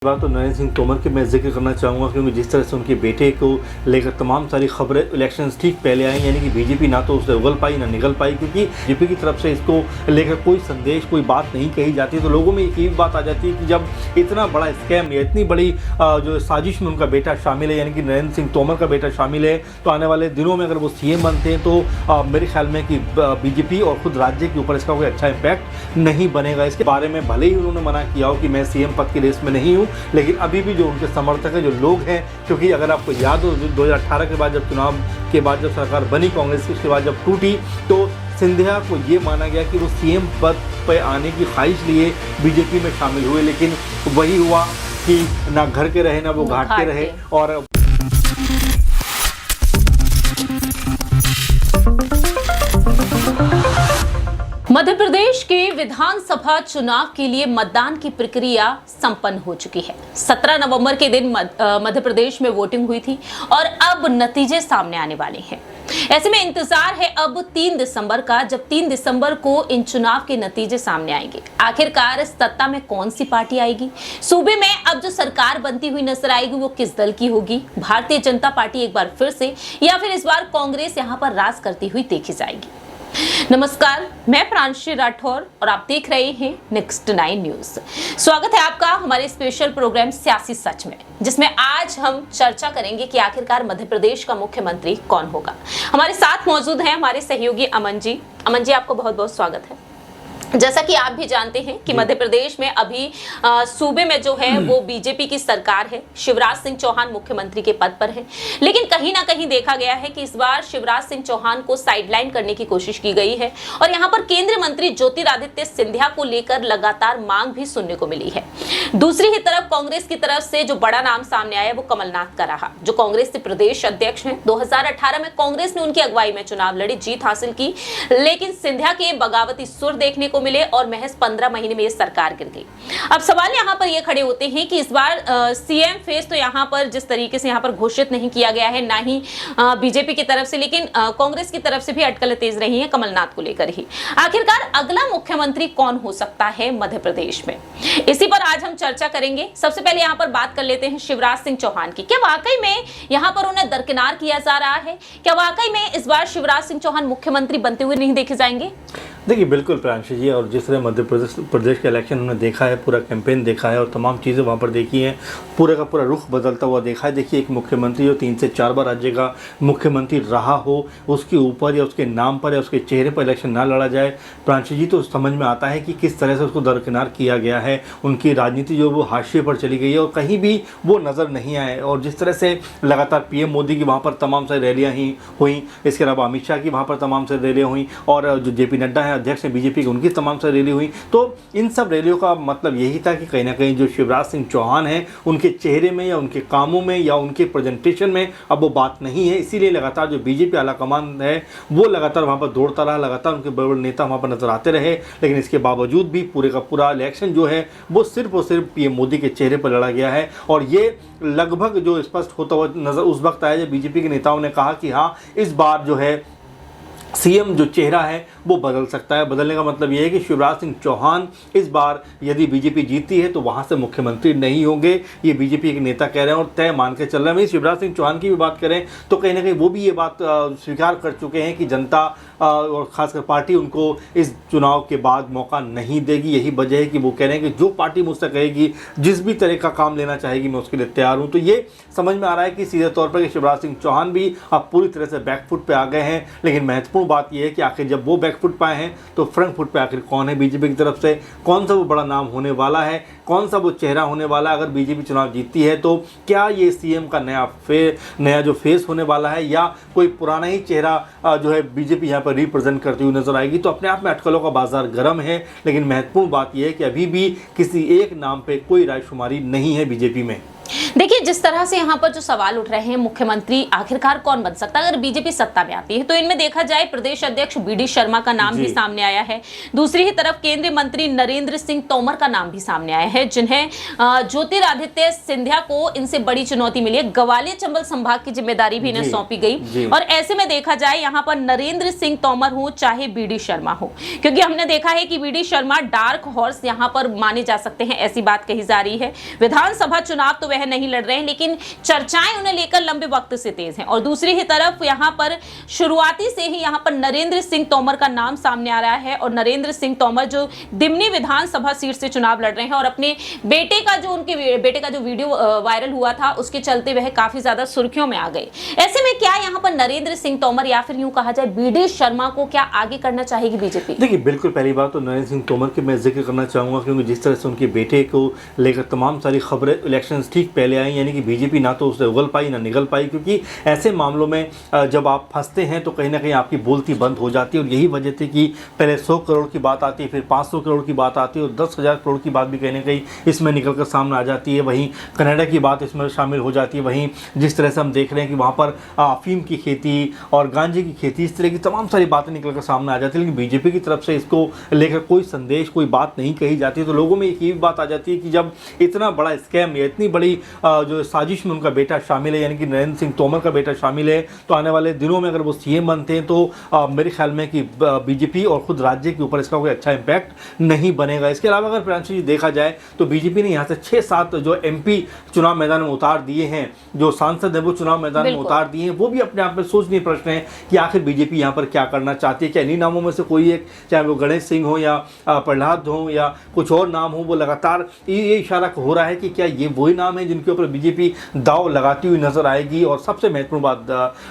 बात तो नरेंद्र सिंह तोमर के मैं जिक्र करना चाहूँगा, क्योंकि जिस तरह से उनके बेटे को लेकर तमाम सारी खबरें इलेक्शंस ठीक पहले आई, यानी कि बीजेपी ना तो उससे उगल पाई ना निगल पाई, क्योंकि बीजेपी की तरफ से इसको लेकर कोई संदेश कोई बात नहीं कही जाती। तो लोगों में एक बात आ जाती है कि जब इतना बड़ा स्कैम या इतनी बड़ी जो साजिश में उनका बेटा शामिल है, यानी कि नरेंद्र सिंह तोमर का बेटा शामिल है, तो आने वाले दिनों में अगर वो सीएम बनते हैं तो मेरे ख्याल में कि बीजेपी और खुद राज्य के ऊपर इसका कोई अच्छा इम्पैक्ट नहीं बनेगा। इसके बारे में भले ही उन्होंने मना किया हो कि मैं सीएम पद की रेस में नहीं हूँ, लेकिन अभी भी जो उनके समर्थक हैं, जो लोग हैं, क्योंकि अगर आपको याद हो 2018 के बाद जब चुनाव के बाद जब सरकार बनी कांग्रेस की, उसके बाद जब टूटी तो सिंधिया को ये माना गया कि वो सीएम पद पर आने की ख्वाहिश लिए बीजेपी में शामिल हुए, लेकिन वही हुआ कि ना घर के रहे ना वो घाट के रहे। और मध्य प्रदेश के विधानसभा चुनाव के लिए मतदान की प्रक्रिया संपन्न हो चुकी है। 17 नवंबर के दिन मध्य प्रदेश में वोटिंग हुई थी और अब नतीजे सामने आने वाले हैं। ऐसे में इंतजार है अब 3 दिसंबर का, जब 3 दिसंबर को इन चुनाव के नतीजे सामने आएंगे। आखिरकार सत्ता में कौन सी पार्टी आएगी, सूबे में अब जो सरकार बनती हुई नजर आएगी वो किस दल की होगी, भारतीय जनता पार्टी एक बार फिर से या फिर इस बार कांग्रेस यहां पर राज करती हुई देखी जाएगी। नमस्कार, मैं प्रांशी राठौर और आप देख रहे हैं नेक्स्ट 9 न्यूज। स्वागत है आपका हमारे स्पेशल प्रोग्राम सियासी सच में, जिसमें आज हम चर्चा करेंगे कि आखिरकार मध्य प्रदेश का मुख्यमंत्री कौन होगा। हमारे साथ मौजूद हैं हमारे सहयोगी अमन जी। अमन जी, आपको बहुत बहुत स्वागत है। जैसा कि आप भी जानते हैं कि मध्य प्रदेश में अभी सूबे में जो है वो बीजेपी की सरकार है। शिवराज सिंह चौहान मुख्यमंत्री के पद पर है, लेकिन कहीं ना कहीं देखा गया है कि इस बार शिवराज सिंह चौहान को साइडलाइन करने की कोशिश की गई है और यहाँ पर केंद्रीय मंत्री ज्योतिरादित्य सिंधिया को लेकर लगातार मांग भी सुनने को मिली है। दूसरी ही तरफ कांग्रेस की तरफ से जो बड़ा नाम सामने आया वो कमलनाथ का रहा, जो कांग्रेस के प्रदेश अध्यक्ष हैं। 2018 में कांग्रेस ने उनकी अगुवाई में चुनाव लड़ी, जीत हासिल की, लेकिन सिंधिया के बगावती सुर देखने को मिले और महज 15 महीने में ये सरकार गिर गई। अब सवाल यहाँ पर ये खड़े होते हैं कि इस बार सीएम फेस तो यहाँ पर जिस तरीके से यहाँ पर घोषित नहीं किया गया है, ना ही बीजेपी की तरफ से, लेकिन कांग्रेस की तरफ से भी अटकलें तेज रही हैं कमलनाथ को लेकर ही। आखिरकार अगला मुख्यमंत्री कौन हो सकता है मध्य प्रदेश में, इसी पर आज हम चर्चा करेंगे। सबसे पहले यहाँ पर बात कर लेते हैं शिवराज सिंह चौहान की। क्या वाकई में यहाँ पर उन्हें दरकिनार किया जा रहा है? क्या वाकई में इस बार शिवराज सिंह चौहान मुख्यमंत्री बनते हुए नहीं देखे जाएंगे? देखिए, बिल्कुल प्रांशी जी, और जिस तरह मध्य प्रदेश के इलेक्शन हमने देखा है, पूरा कैंपेन देखा है और तमाम चीज़ें वहाँ पर देखी हैं, पूरा का पूरा रुख बदलता हुआ देखा है। देखिए, एक मुख्यमंत्री जो 3 से 4 बार राज्य का मुख्यमंत्री रहा हो, उसके ऊपर या उसके नाम पर या उसके चेहरे पर इलेक्शन ना लड़ा जाए प्रांशी जी, तो समझ में आता है कि किस तरह से उसको दरकिनार किया गया है। उनकी राजनीति जो वो हाशिए पर चली गई है और कहीं भी वो नज़र नहीं आए। और जिस तरह से लगातार पीएम मोदी की वहाँ पर तमाम सारी रैलियाँ ही हुई, इसके अलावा अमित शाह की वहाँ पर तमाम सारी रैलियाँ हुई, और जो जेपी नड्डा है अध्यक्ष हैं बीजेपी की, उनकी तमाम सारी रैली हुई। तो इन सब रैलियों का मतलब यही था कि कहीं ना कहीं जो शिवराज सिंह चौहान हैं, उनके चेहरे में या उनके कामों में या उनके प्रेजेंटेशन में अब वो बात नहीं है। इसीलिए लगातार जो बीजेपी आलाकमान है वो लगातार वहाँ पर दौड़ता रहा, लगातार उनके बड़े बड़े नेता वहाँ पर नजर आते रहे, लेकिन इसके बावजूद भी पूरे का पूरा इलेक्शन जो है वो सिर्फ और सिर्फ पीएम मोदी के चेहरे पर लड़ा गया है। और ये लगभग जो स्पष्ट होता हुआ नजर उस वक्त आया जब बीजेपी के नेताओं ने कहा कि हाँ, इस बार जो है सीएम जो चेहरा है वो बदल सकता है। बदलने का मतलब ये है कि शिवराज सिंह चौहान इस बार यदि बीजेपी जीतती है तो वहाँ से मुख्यमंत्री नहीं होंगे, ये बीजेपी के नेता कह रहे हैं और तय मान के चल रहे हैं। शिवराज सिंह चौहान की भी बात करें तो कहीं ना कहीं वो भी ये बात स्वीकार कर चुके हैं कि जनता और खासकर पार्टी उनको इस चुनाव के बाद मौका नहीं देगी। यही वजह है कि वो कह रहे हैं कि जो पार्टी मुझसे कहेगी, जिस भी तरह का काम लेना चाहेगी, मैं उसके लिए तैयार हूँ। तो ये समझ में आ रहा है कि सीधे तौर पर शिवराज सिंह चौहान भी अब पूरी तरह से बैकफुट पे आ गए हैं। लेकिन महत्वपूर्ण बात यह है कि आखिर जब वो बैकफुट पे आए हैं तो फ्रंट फुट पे आखिर कौन है बीजेपी की तरफ से, कौन सा वो बड़ा नाम होने वाला है, कौन सा वो चेहरा होने वाला है। अगर बीजेपी चुनाव जीतती है तो क्या ये सीएम का नया जो फेस होने वाला है या कोई पुराना ही चेहरा जो है बीजेपी यहाँ पर रिप्रेजेंट करती हुई नजर आएगी। तो अपने आप में अटकलों का बाजार गर्म है, लेकिन महत्वपूर्ण बात यह है कि अभी भी किसी एक नाम पे कोई रायशुमारी नहीं है बीजेपी में। देखिए, जिस तरह से यहाँ पर जो सवाल उठ रहे हैं, मुख्यमंत्री आखिरकार कौन बन सकता है अगर बीजेपी सत्ता में आती है, तो इनमें देखा जाए प्रदेश अध्यक्ष बीडी शर्मा का नाम भी सामने आया है। दूसरी ही तरफ केंद्रीय मंत्री नरेंद्र सिंह तोमर का नाम भी सामने आया है, जिन्हें ज्योतिरादित्य सिंधिया को इनसे बड़ी चुनौती मिली है। ग्वालियर चंबल संभाग की जिम्मेदारी भी इन्हें सौंपी गई और ऐसे में देखा जाए यहाँ पर नरेंद्र सिंह तोमर हो चाहे बीडी शर्मा हो, क्योंकि हमने देखा है कि बीडी शर्मा डार्क हॉर्स यहाँ पर माने जा सकते हैं, ऐसी बात कही जा रही है। विधानसभा चुनाव तो वह नहीं लड़ रहे हैं, लेकिन चर्चाएं उन्हें लेकर लंबे वक्त से तेज हैं। और दूसरी ही तरफ यहाँ पर शुरुआती से ही यहाँ पर नरेंद्र सिंह तोमर का नाम सामने आ रहा है और नरेंद्र सिंह तोमर जो दिमनी विधानसभा सीट से चुनाव लड़ रहे हैं और अपने बेटे का जो वीडियो वायरल हुआ था उसके चलते वह काफी ज्यादा सुर्खियों में आ गए। ऐसे में क्या यहाँ पर नरेंद्र सिंह तोमर या फिर यूं कहा जाए बीडी शर्मा को क्या आगे करना चाहेगी बीजेपी? देखिए, बिल्कुल पहली बात तो नरेंद्र सिंह तोमर के मैं जिक्र करना चाहूँगा, क्योंकि जिस तरह से उनके बेटे को लेकर तमाम सारी खबरें इलेक्शंस ठीक पहले आई, यानी कि बीजेपी ना तो उससे उगल पाई ना निगल पाई, क्योंकि ऐसे मामलों में जब आप फंसते हैं तो कहीं ना कहीं आपकी बोलती बंद हो जाती है। और यही वजह थी कि पहले 100 करोड़ की बात आती है, फिर 500 करोड़ की बात आती है और 10,000 करोड़ की बात भी कहीं ना कहीं इसमें निकल कर सामने आ जाती है। वहीं कनाडा की बात इसमें शामिल हो जाती है। वहीं जिस तरह से हम देख रहे हैं कि वहाँ पर अफीम की खेती और गांजे की खेती, इस तरह की तमाम सारी बातें निकल कर सामने आ जाती है, लेकिन बीजेपी की तरफ से इसको लेकर कोई संदेश, कोई बात नहीं कही जाती। तो लोगों में एक ही बात आ जाती है कि जब इतना बड़ा स्कैम या इतनी बड़ी जो साजिश में उनका बेटा शामिल है, यानी कि नरेंद्र सिंह तोमर का बेटा शामिल है, तो आने वाले दिनों में अगर वो सीएम बनते हैं तो मेरे ख्याल में कि बीजेपी और खुद राज्य के ऊपर इसका कोई अच्छा इम्पैक्ट नहीं बनेगा। इसके अलावा अगर प्रांशु जी देखा जाए तो बीजेपी ने यहाँ से 6-7 जो एमपी चुनाव मैदान में उतार दिए हैं, जो सांसद है वो चुनाव मैदान में उतार दिए हैं, वो भी अपने आप में सोचनीय प्रश्न है कि आखिर बीजेपी यहाँ पर क्या करना चाहती है। क्या इन्हीं नामों में से कोई एक, चाहे वो गणेश सिंह हो या प्रहलाद हो या कुछ और नाम हो, वो लगातार ये इशारा हो रहा है कि क्या ये वही नाम है जिनके ऊपर बीजेपी दाव लगाती हुई नजर आएगी। और सबसे महत्वपूर्ण बात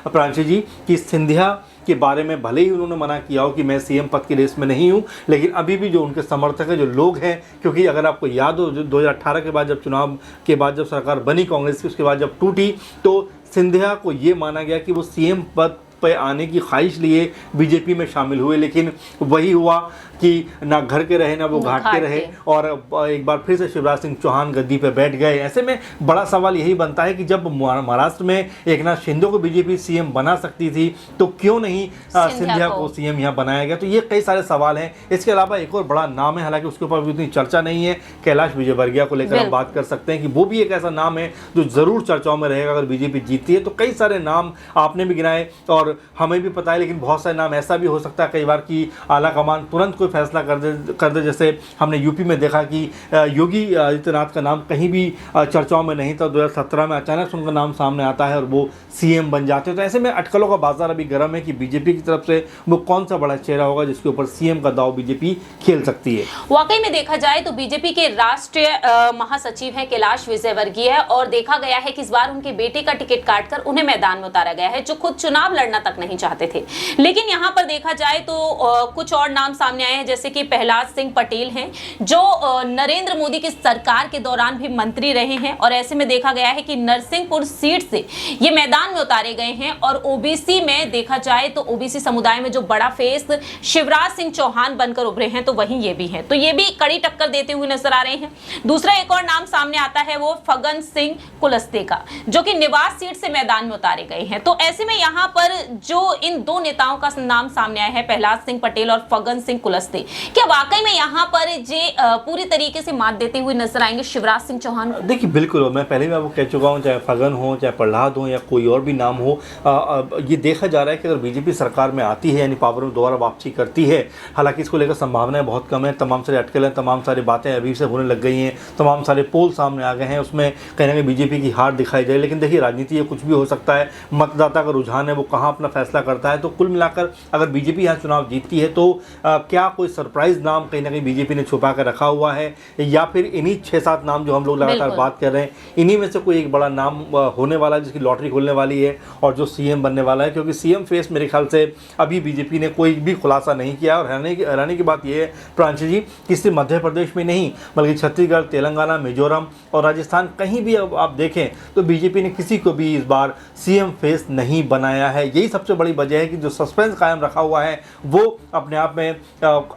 प्रांशु जी कि सिंधिया के बारे में भले ही उन्होंने मना किया हो कि मैं सीएम पद की रेस में नहीं हूं, लेकिन अभी भी जो उनके समर्थक हैं, जो लोग हैं, क्योंकि अगर आपको याद हो 2018 के बाद जब चुनाव के बाद जब सरकार बनी कांग्रेस की, उसके बाद जब टूटी तो सिंधिया को ये माना गया कि वो सीएम पद पे आने की ख्वाहिश लिए बीजेपी में शामिल हुए, लेकिन वही हुआ कि ना घर के रहे ना वो घाट के रहे और एक बार फिर से शिवराज सिंह चौहान गद्दी पे बैठ गए। ऐसे में बड़ा सवाल यही बनता है कि जब महाराष्ट्र में एकनाथ शिंदे को बीजेपी सीएम बना सकती थी तो क्यों नहीं सिंधिया को सीएम यहाँ बनाया गया। तो ये कई सारे सवाल हैं। इसके अलावा एक और बड़ा नाम है, हालांकि उसके ऊपर उतनी चर्चा नहीं है, कैलाश विजयवर्गीय को लेकर हम बात कर सकते हैं कि वो भी एक ऐसा नाम है जो जरूर चर्चाओं में रहेगा अगर बीजेपी जीतती है। तो कई सारे नाम आपने भी गिनाए और हमें भी पता है, लेकिन बहुत सारे नाम ऐसा भी हो सकता है कई बार कि आला कमान तुरंत कोई फैसला कर दे। जैसे हमने यूपी में देखा कि योगी आदित्यनाथ का नाम कहीं भी चर्चाओं में नहीं था, 2017 में अचानक उनका नाम सामने आता है और वो सीएम बन जाते हैं। तो ऐसे में अटकलों का बाजार अभी गर्म है कि बीजेपी की तरफ से वो कौन सा बड़ा चेहरा होगा जिसके ऊपर सीएम का दाव बीजेपी खेल सकती है। वाकई में देखा जाए तो बीजेपी के राष्ट्रीय महासचिव हैं कैलाश विजयवर्गीय और देखा गया है कि इस बार उनके बेटे का टिकट काटकर उन्हें मैदान में उतारा गया है, जो खुद चुनाव लड़ना तक नहीं चाहते थे। लेकिन यहाँ पर देखा जाए तो कुछ और नाम सामने आए हैं, जैसे कि प्रहलाद सिंह पटेल हैं जो नरेंद्र मोदी की सरकार के दौरान भी मंत्री रहे हैं और ऐसे में देखा गया है कि नरसिंहपुर सीट से ये मैदान में उतारे गए हैं। और ओबीसी में देखा जाए तो ओबीसी समुदाय में जो बड़ा फेस शिवराज सिंह चौहान बनकर उभरे हैं तो वहीं ये भी हैं, तो ये भी कड़ी टक्कर देते हुए नजर आ रहे हैं। दूसरा एक और नाम सामने आता है वो फग्गन सिंह कुलस्ते का, जो कि निवास सीट से मैदान में उतारे गए हैं। तो ऐसे में यहाँ पर जो इन दो नेताओं का नाम सामने आया है, प्रहलाद सिंह पटेल और फग्गन सिंह कुलस्ते, क्या वाकई में यहाँ पर जे पूरी तरीके से मात देते हुए नजर आएंगे शिवराज सिंह चौहान? देखिए बिल्कुल, मैं पहले भी आपको कह चुका हूँ, चाहे फग्गन हो, चाहे प्रहलाद हो या कोई और भी नाम हो, ये देखा जा रहा है कि अगर बीजेपी सरकार में आती है यानी पावर में दोबारा वापसी करती है, हालांकि इसको लेकर संभावनाएं बहुत कम है। तमाम सारे अटकलें, तमाम सारी बातें अभी से होने लग गई हैं, तमाम सारे पोल सामने आ गए हैं, उसमें कहीं ना कहीं बीजेपी की हार दिखाई जाए। लेकिन देखिए राजनीति ये कुछ भी हो सकता है, मतदाता का रुझान है वो कहाँ अपना फैसला करता है। तो कुल मिलाकर अगर बीजेपी यहाँ चुनाव जीतती है तो क्या कोई सरप्राइज नाम कहीं ना कहीं बीजेपी ने छुपा कर रखा हुआ है, या फिर इन्हीं 6-7 नाम जो हम लोग लगातार बात कर रहे हैं इन्हीं में से कोई एक बड़ा नाम होने वाला है जिसकी लॉटरी खुलने वाली है और जो सीएम बनने वाला है? क्योंकि सीएम फेस मेरे ख्याल से अभी बीजेपी ने कोई भी खुलासा नहीं किया। और हैरानी की बात यह है प्रांशु जी कि सिर्फ मध्य प्रदेश में नहीं बल्कि छत्तीसगढ़, तेलंगाना, मिजोरम और राजस्थान कहीं भी आप देखें तो बीजेपी ने किसी को भी इस बार सीएम फेस नहीं बनाया है। यही सबसे बड़ी वजह है कि जो सस्पेंस कायम रखा हुआ है वो अपने आप में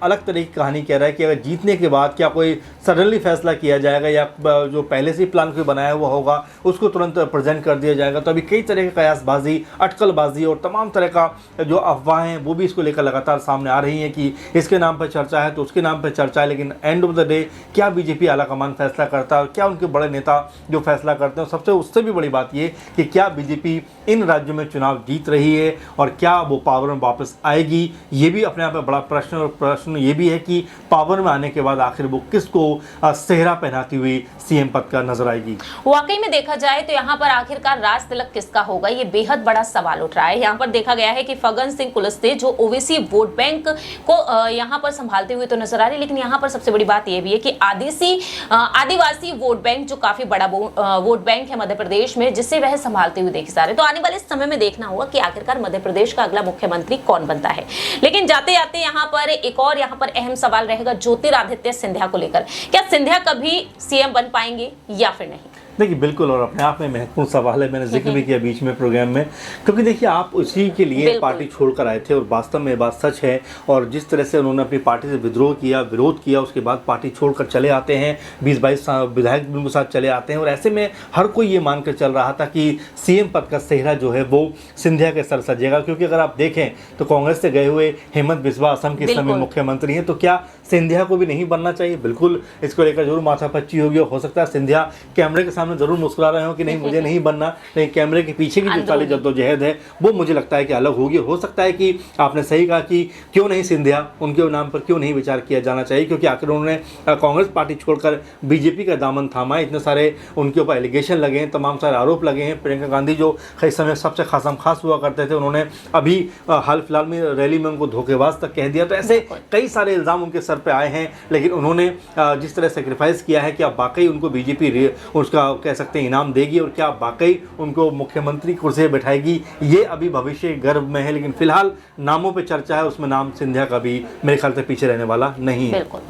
अलग तरह की कहानी कह रहा है कि अगर जीतने के बाद क्या कोई सडनली फैसला किया जाएगा या जो पहले से ही प्लान कोई बनाया हुआ होगा उसको तुरंत प्रेजेंट कर दिया जाएगा। तो अभी कई तरह की कयासबाजी, अटकलबाजी और तमाम तरह का जो अफवाहें वो भी इसको लेकर लगातार सामने आ रही हैं कि इसके नाम पर चर्चा है तो उसके नाम पर चर्चा है। लेकिन एंड ऑफ द डे क्या बीजेपी आलाकमान फैसला करता है और क्या उनके बड़े नेता जो फैसला करते हैं, सबसे उससे भी बड़ी बात ये कि क्या बीजेपी इन राज्यों में चुनाव जीत रही है और क्या वो पावर में वापस आएगी, ये भी अपने आप में बड़ा प्रश्न। और प्रश्न ये भी है कि पावर में आने के बाद आखिर वो किसको सेहरा पहनाती हुई सीएम पद का नजर आएगी। वाकई में देखा जाए तो यहाँ पर आखिरकार राज तिलक किसका होगा, ये बेहद बड़ा सवाल उठ रहा है। यहाँ पर देखा गया है कि फग्गन सिंह कुलस्ते जो ओवैसी वोट बैंक को यहाँ पर संभालते हुए तो नजर आ रहे, लेकिन यहाँ पर सबसे बड़ी बात यह भी है कि आदिवासी वोट बैंक जो काफी बड़ा वोट बैंक है मध्य प्रदेश में, जिसे वह संभालते हुए देखे जा रहे। तो आने वाले समय में देखना होगा कि आखिरकार मध्य प्रदेश का अगला मुख्यमंत्री कौन बनता है। लेकिन जाते जाते यहाँ पर एक और यहाँ पर अहम सवाल रहेगा ज्योतिरादित्य सिंधिया को लेकर। क्या सिंधिया कभी सीएम बन पाएंगे या फिर नहीं? देखिए बिल्कुल, और अपने आप में महत्वपूर्ण सवाल है, मैंने जिक्र भी किया बीच में प्रोग्राम में, क्योंकि देखिए आप उसी के लिए पार्टी छोड़कर आए थे और वास्तव में बात सच है। और जिस तरह से उन्होंने अपनी पार्टी से विद्रोह किया, विरोध किया, उसके बाद पार्टी छोड़कर चले आते हैं, 20-22 विधायक उनके साथ चले आते हैं और ऐसे में हर कोई ये मानकर चल रहा था कि सीएम पद का सेहरा जो है वो सिंधिया के सर सजेगा। क्योंकि अगर आप देखें तो कांग्रेस से गए हुए हेमंत बिस्वा असम के समय मुख्यमंत्री हैं, तो क्या सिंधिया को भी नहीं बनना चाहिए? बिल्कुल, इसको लेकर जरूर माथापच्ची होगी। हो सकता है सिंधिया कैमरे के सामने जरूर मुस्कुरा रहे हो कि नहीं मुझे नहीं बनना, लेकिन कैमरे के पीछे की जो सारी जद्दोजहद है वो मुझे लगता है कि अलग होगी। हो सकता है कि आपने सही कहा कि क्यों नहीं सिंधिया, उनके नाम पर क्यों नहीं विचार किया जाना चाहिए, क्योंकि आखिर उन्होंने कांग्रेस पार्टी छोड़कर बीजेपी का दामन थामा है। इतने सारे उनके ऊपर एलिगेशन लगे हैं, तमाम सारे आरोप लगे हैं। प्रियंका गांधी जो कई समय सबसे खास हुआ करते थे, उन्होंने अभी हाल फिलहाल में रैली में उनको धोखेबाज तक कह दिया। तो ऐसे कई सारे इल्ज़ाम उनके सर पे आए हैं, लेकिन उन्होंने जिस तरह सेक्रीफाइस किया है, क्या वाकई उनको बीजेपी उसका कह सकते हैं इनाम देगी और क्या वाकई उनको मुख्यमंत्री कुर्सी पर बैठाएगी, ये अभी भविष्य गर्भ में है। लेकिन फिलहाल नामों पे चर्चा है, उसमें नाम सिंधिया का भी मेरे ख्याल से पीछे रहने वाला नहीं है। बिल्कुल,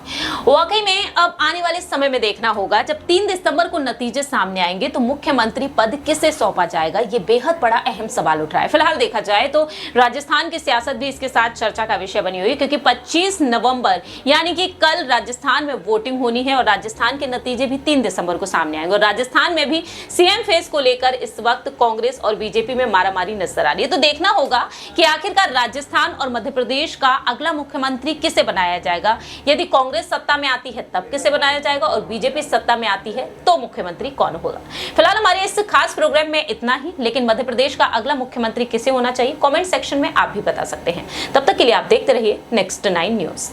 वाकई में अब आने वाले समय में देखना होगा, जब 3 दिसंबर को नतीजे सामने आएंगे तो मुख्यमंत्री पद किसे सौंपा जाएगा, ये बेहद बड़ा अहम सवाल उठ रहा है। फिलहाल देखा जाए तो राजस्थान की सियासत भी इसके साथ चर्चा का विषय बनी हुई है, क्योंकि 25 नवंबर यानी कि कल राजस्थान में वोटिंग होनी है और राजस्थान के नतीजे भी 3 दिसंबर को सामने आएंगे। और राजस्थान में भी सीएम फेस को लेकर इस वक्त कांग्रेस और बीजेपी में मारामारी नजर आ रही है। तो देखना होगा कि आखिरकार राजस्थान और मध्य प्रदेश का अगला मुख्यमंत्री किसे बनाया जाएगा। यदि कांग्रेस सत्ता में आती है तब किसे बनाया जाएगा और बीजेपी सत्ता में आती है तो मुख्यमंत्री कौन होगा। फिलहाल हमारे इस खास प्रोग्राम में इतना ही, लेकिन मध्य प्रदेश का अगला मुख्यमंत्री किसे होना चाहिए कमेंट सेक्शन में आप भी बता सकते हैं। तब तक के लिए आप देखते रहिए नेक्स्ट 9 न्यूज।